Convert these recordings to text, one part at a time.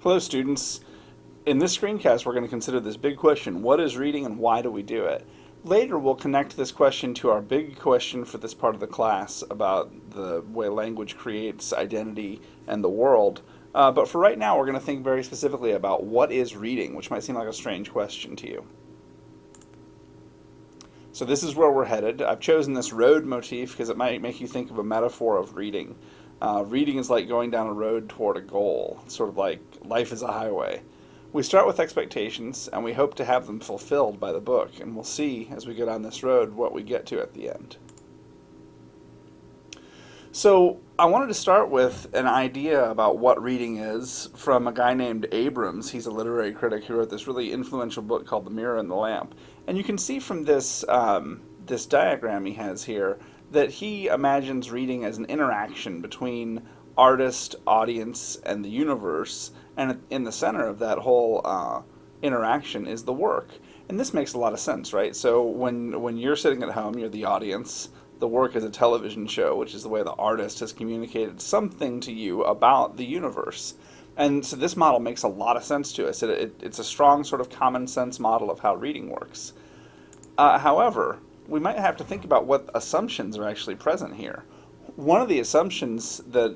Hello, students. In this screencast, we're going to consider this big question: what is reading and why do we do it? Later, we'll connect this question to our big question for this part of the class about the way language creates identity and the world. But for right now, we're going to think very specifically about what is reading, which might seem like a strange question to you. So this is where we're headed. I've chosen this road motif because it might make you think of a metaphor of reading. Reading is like going down a road toward a goal, sort of like life is a highway. We start with expectations, and we hope to have them fulfilled by the book, and we'll see as we go down this road what we get to at the end. So I wanted to start with an idea about what reading is from a guy named Abrams. He's a literary critic who wrote this really influential book called The Mirror and the Lamp. And you can see from this, this diagram he has here that he imagines reading as an interaction between artist, audience, and the universe, and in the center of that whole interaction is the work. And this makes a lot of sense, right? So when you're sitting at home, you're the audience. The work is a television show, which is the way the artist has communicated something to you about the universe. And so this model makes a lot of sense to us. It's a strong sort of common sense model of how reading works. However, we might have to think about what assumptions are actually present here. One of the assumptions that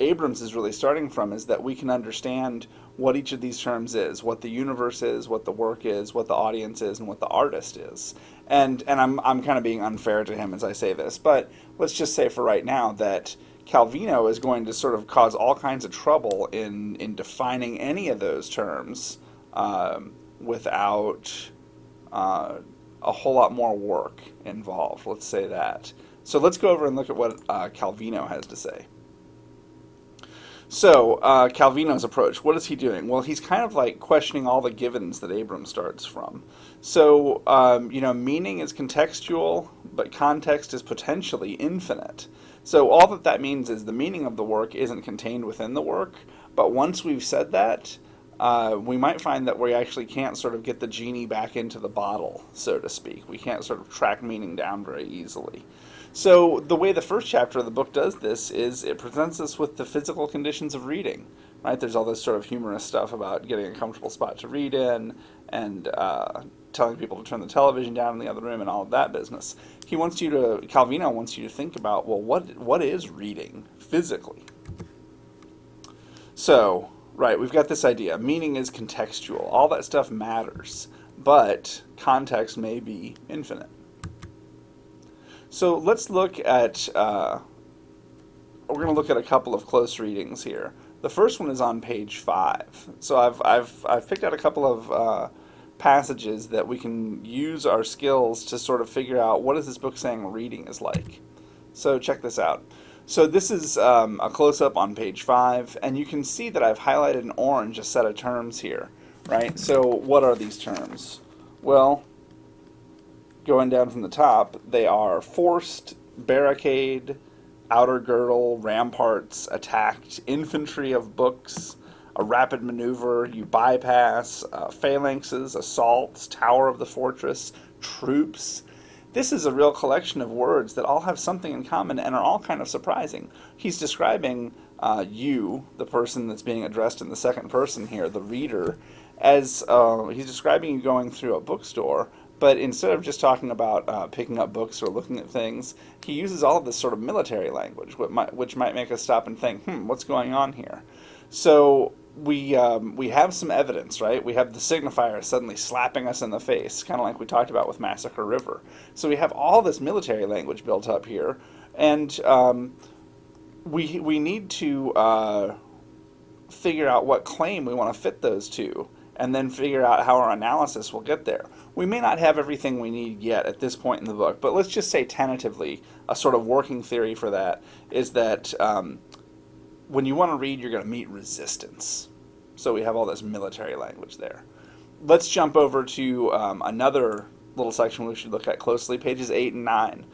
Abrams is really starting from is that we can understand what each of these terms is, what the universe is, what the work is, what the audience is, and what the artist is. And I'm kind of being unfair to him as I say this, but let's just say for right now that Calvino is going to sort of cause all kinds of trouble in defining any of those terms without a whole lot more work involved, let's say that. So let's go over and look at what Calvino has to say. So, Calvino's approach, what is he doing? Well, he's kind of like questioning all the givens that Abrams starts from. So, meaning is contextual, but context is potentially infinite. So all that means is the meaning of the work isn't contained within the work, but once we've said that, we might find that we actually can't sort of get the genie back into the bottle, so to speak. We can't sort of track meaning down very easily. So the way the first chapter of the book does this is it presents us with the physical conditions of reading, right? There's all this sort of humorous stuff about getting a comfortable spot to read in and telling people to turn the television down in the other room and all of that business. Calvino wants you to think about, well, what is reading physically? So, right, we've got this idea. Meaning is contextual. All that stuff matters, but context may be infinite. So let's look at, we're going to look at a couple of close readings here. The first one is on page 5. So I've picked out a couple of passages that we can use our skills to sort of figure out what is this book saying reading is like. So check this out. So this is a close-up on page 5, and you can see that I've highlighted in orange a set of terms here, right? So what are these terms? Well, going down from the top, they are forced, barricade, outer girdle, ramparts, attacked, infantry of books, a rapid maneuver, you bypass, phalanxes, assaults, tower of the fortress, troops. This is a real collection of words that all have something in common and are all kind of surprising. He's describing you, the person that's being addressed in the second person here, the reader, as he's describing you going through a bookstore. But instead of just talking about picking up books or looking at things, he uses all of this sort of military language, which might make us stop and think, what's going on here? So we have some evidence, right? We have the signifier suddenly slapping us in the face, kind of like we talked about with Massacre River. So we have all this military language built up here, and we need to figure out what claim we want to fit those to, and then figure out how our analysis will get there. We may not have everything we need yet at this point in the book, but let's just say tentatively, a sort of working theory for that is that when you want to read, you're going to meet resistance. So we have all this military language there. Let's jump over to another little section we should look at closely, pages 8 and 9.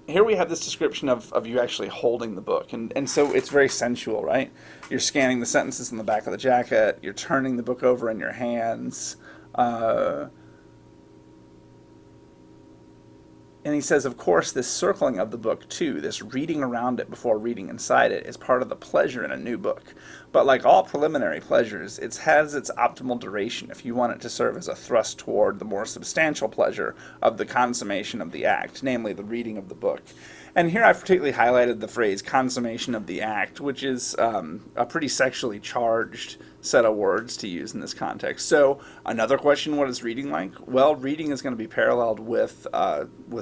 Here we have this description of you actually holding the book, and so it's very sensual, right? You're scanning the sentences in the back of the jacket, you're turning the book over in your hands, And he says, of course, this circling of the book, too, this reading around it before reading inside it, is part of the pleasure in a new book. But like all preliminary pleasures, it has its optimal duration if you want it to serve as a thrust toward the more substantial pleasure of the consummation of the act, namely the reading of the book. And here I've particularly highlighted the phrase consummation of the act, which is a pretty sexually charged set of words to use in this context. So another question, what is reading like? Well, reading is going to be paralleled with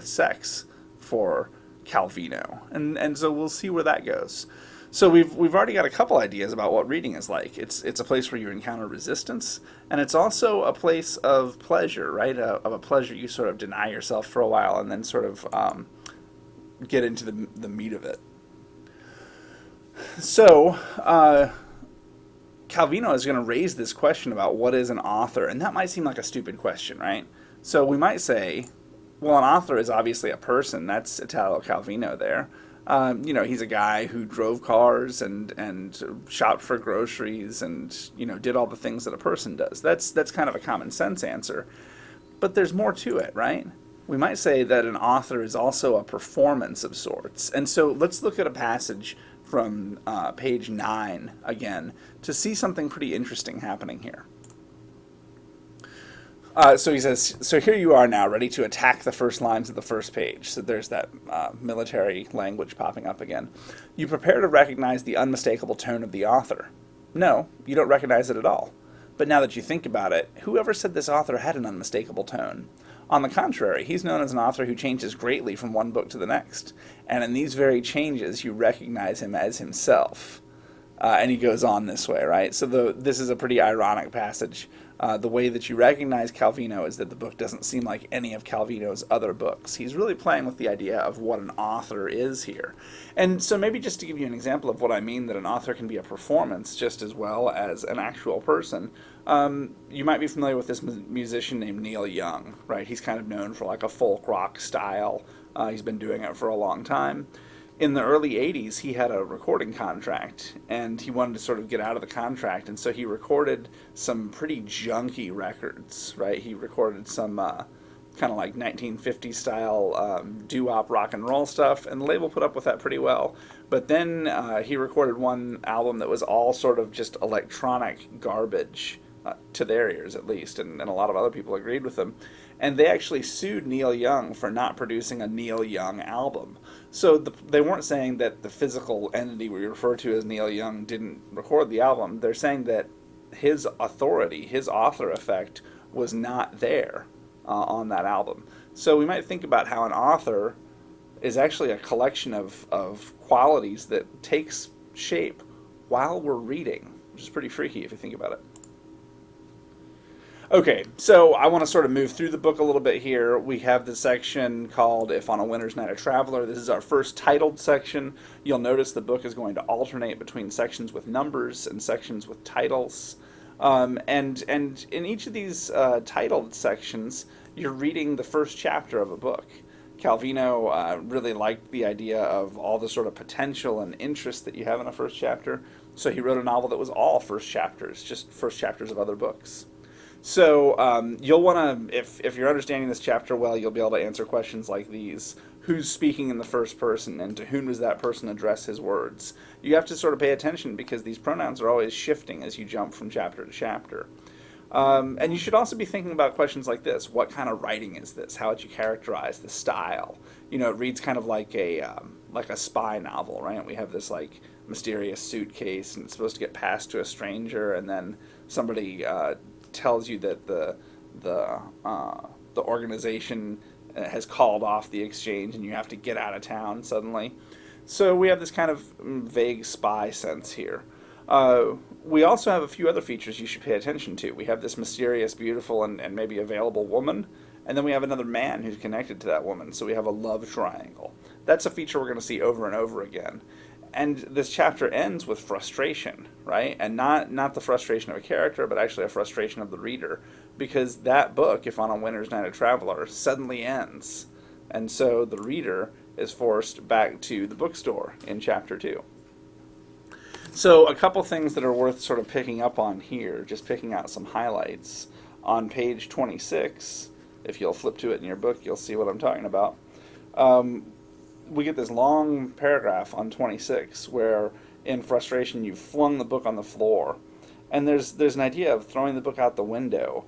sex for Calvino. And so we'll see where that goes. So we've already got a couple ideas about what reading is like. It's a place where you encounter resistance, and it's also a place of pleasure, right? Of a pleasure you sort of deny yourself for a while and then sort of get into the meat of it. So Calvino is going to raise this question about what is an author, and that might seem like a stupid question, right? So we might say, well, an author is obviously a person. That's Italo Calvino there. He's a guy who drove cars and shopped for groceries and, did all the things that a person does. That's kind of a common sense answer. But there's more to it, right? We might say that an author is also a performance of sorts. And so let's look at a passage from page 9 again to see something pretty interesting happening here. So he says, so here you are now, ready to attack the first lines of the first page. So there's that military language popping up again. You prepare to recognize the unmistakable tone of the author. No, you don't recognize it at all. But now that you think about it, whoever said this author had an unmistakable tone? On the contrary, he's known as an author who changes greatly from one book to the next. And in these very changes, you recognize him as himself. And he goes on this way, right? So this is a pretty ironic passage. The way that you recognize Calvino is that the book doesn't seem like any of Calvino's other books. He's really playing with the idea of what an author is here. And so maybe just to give you an example of what I mean, that an author can be a performance just as well as an actual person, you might be familiar with this musician named Neil Young, right? He's kind of known for like a folk rock style. He's been doing it for a long time. In the early 80s, he had a recording contract, and he wanted to sort of get out of the contract, and so he recorded some pretty junky records, right? He recorded some kind of like 1950s style doo-wop rock and roll stuff, and the label put up with that pretty well. But then he recorded one album that was all sort of just electronic garbage, to their ears at least, and a lot of other people agreed with him. And they actually sued Neil Young for not producing a Neil Young album. So they weren't saying that the physical entity we refer to as Neil Young didn't record the album. They're saying that his authority, his author effect, was not there on that album. So we might think about how an author is actually a collection of qualities that takes shape while we're reading, which is pretty freaky if you think about it. Okay, so I want to sort of move through the book a little bit here. We have the section called If on a Winter's Night a Traveler. This is our first titled section. You'll notice the book is going to alternate between sections with numbers and sections with titles. And in each of these titled sections, you're reading the first chapter of a book. Calvino really liked the idea of all the sort of potential and interest that you have in a first chapter, so he wrote a novel that was all first chapters, just first chapters of other books. So you'll want to, if you're understanding this chapter well, you'll be able to answer questions like these. Who's speaking in the first person, and to whom does that person address his words? You have to sort of pay attention because these pronouns are always shifting as you jump from chapter to chapter. And you should also be thinking about questions like this. What kind of writing is this? How would you characterize the style? It reads kind of like a spy novel, right? We have this like mysterious suitcase, and it's supposed to get passed to a stranger, and then somebody tells you that the organization has called off the exchange and you have to get out of town suddenly. So we have this kind of vague spy sense here. We also have a few other features you should pay attention to. We have this mysterious, beautiful, and maybe available woman, and then we have another man who's connected to that woman, so we have a love triangle. That's a feature we're going to see over and over again. And this chapter ends with frustration, right? And not the frustration of a character, but actually a frustration of the reader. Because that book, If on a Winter's Night a Traveler, suddenly ends. And so the reader is forced back to the bookstore in chapter 2. So a couple things that are worth sort of picking up on here, just picking out some highlights. On page 26, if you'll flip to it in your book, you'll see what I'm talking about. we get this long paragraph on 26 where, in frustration, you've flung the book on the floor. And there's an idea of throwing the book out the window.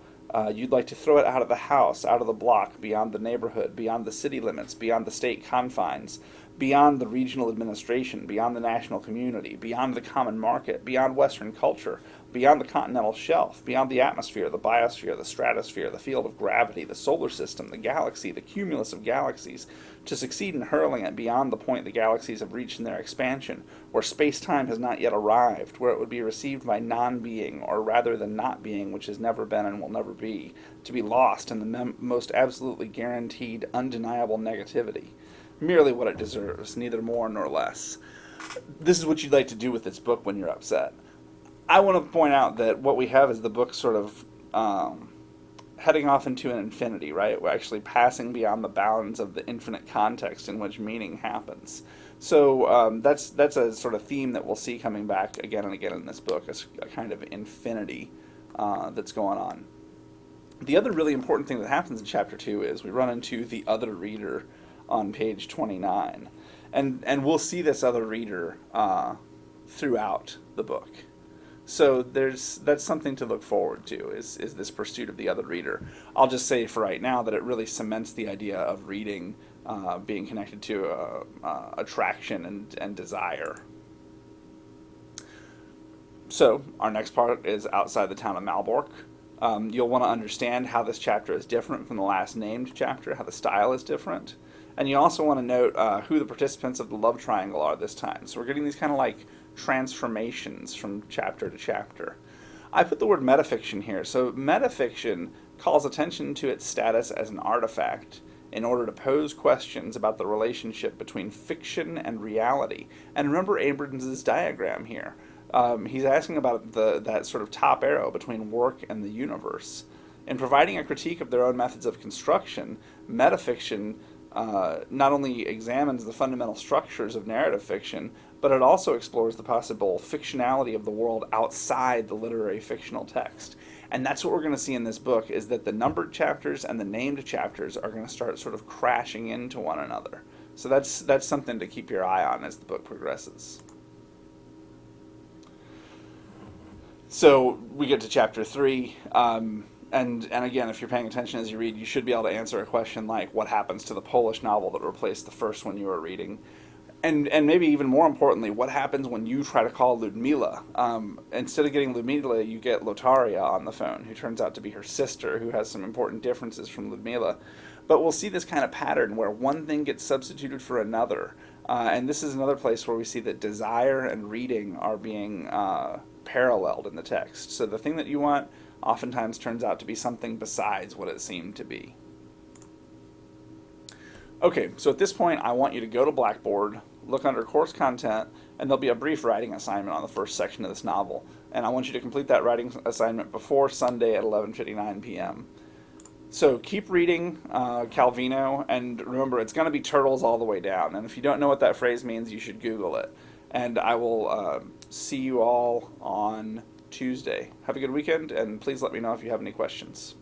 You'd like to throw it out of the house, out of the block, beyond the neighborhood, beyond the city limits, beyond the state confines, beyond the regional administration, beyond the national community, beyond the common market, beyond Western culture, beyond the continental shelf, beyond the atmosphere, the biosphere, the stratosphere, the field of gravity, the solar system, the galaxy, the cumulus of galaxies, to succeed in hurling it beyond the point the galaxies have reached in their expansion, where space-time has not yet arrived, where it would be received by non-being, or rather the not-being which has never been and will never be, to be lost in the most absolutely guaranteed, undeniable negativity. Merely what it deserves, neither more nor less. This is what you'd like to do with this book when you're upset. I want to point out that what we have is the book sort of heading off into an infinity, right? We're actually passing beyond the bounds of the infinite context in which meaning happens. So that's a sort of theme that we'll see coming back again and again in this book, a kind of infinity that's going on. The other really important thing that happens in Chapter 2 is we run into the other reader on page 29. And we'll see this other reader throughout the book. So that's something to look forward to, is this pursuit of the other reader. I'll just say for right now that it really cements the idea of reading being connected to attraction and desire. So our next part is outside the town of Malbork. You'll want to understand how this chapter is different from the last named chapter, how the style is different. And you also want to note who the participants of the love triangle are this time. So we're getting these kind of like transformations from chapter to chapter. I put the word metafiction here. So metafiction calls attention to its status as an artifact in order to pose questions about the relationship between fiction and reality. And remember Abrams' diagram here. He's asking about that sort of top arrow between work and the universe. In providing a critique of their own methods of construction, metafiction not only examines the fundamental structures of narrative fiction, but it also explores the possible fictionality of the world outside the literary fictional text. And that's what we're going to see in this book, is that the numbered chapters and the named chapters are going to start sort of crashing into one another. So that's something to keep your eye on as the book progresses. So we get to chapter 3. And again, if you're paying attention as you read, you should be able to answer a question like, what happens to the Polish novel that replaced the first one you were reading? And maybe even more importantly, what happens when you try to call Ludmila? Instead of getting Ludmila, you get Lotaria on the phone, who turns out to be her sister, who has some important differences from Ludmila. But we'll see this kind of pattern where one thing gets substituted for another. And this is another place where we see that desire and reading are being paralleled in the text. So the thing that you want oftentimes turns out to be something besides what it seemed to be. Okay, so at this point, I want you to go to Blackboard, look under course content, and there'll be a brief writing assignment on the first section of this novel. And I want you to complete that writing assignment before Sunday at 11:59 p.m. So keep reading Calvino, and remember, it's going to be turtles all the way down. And if you don't know what that phrase means, you should Google it. And I will see you all on Tuesday. Have a good weekend, and please let me know if you have any questions.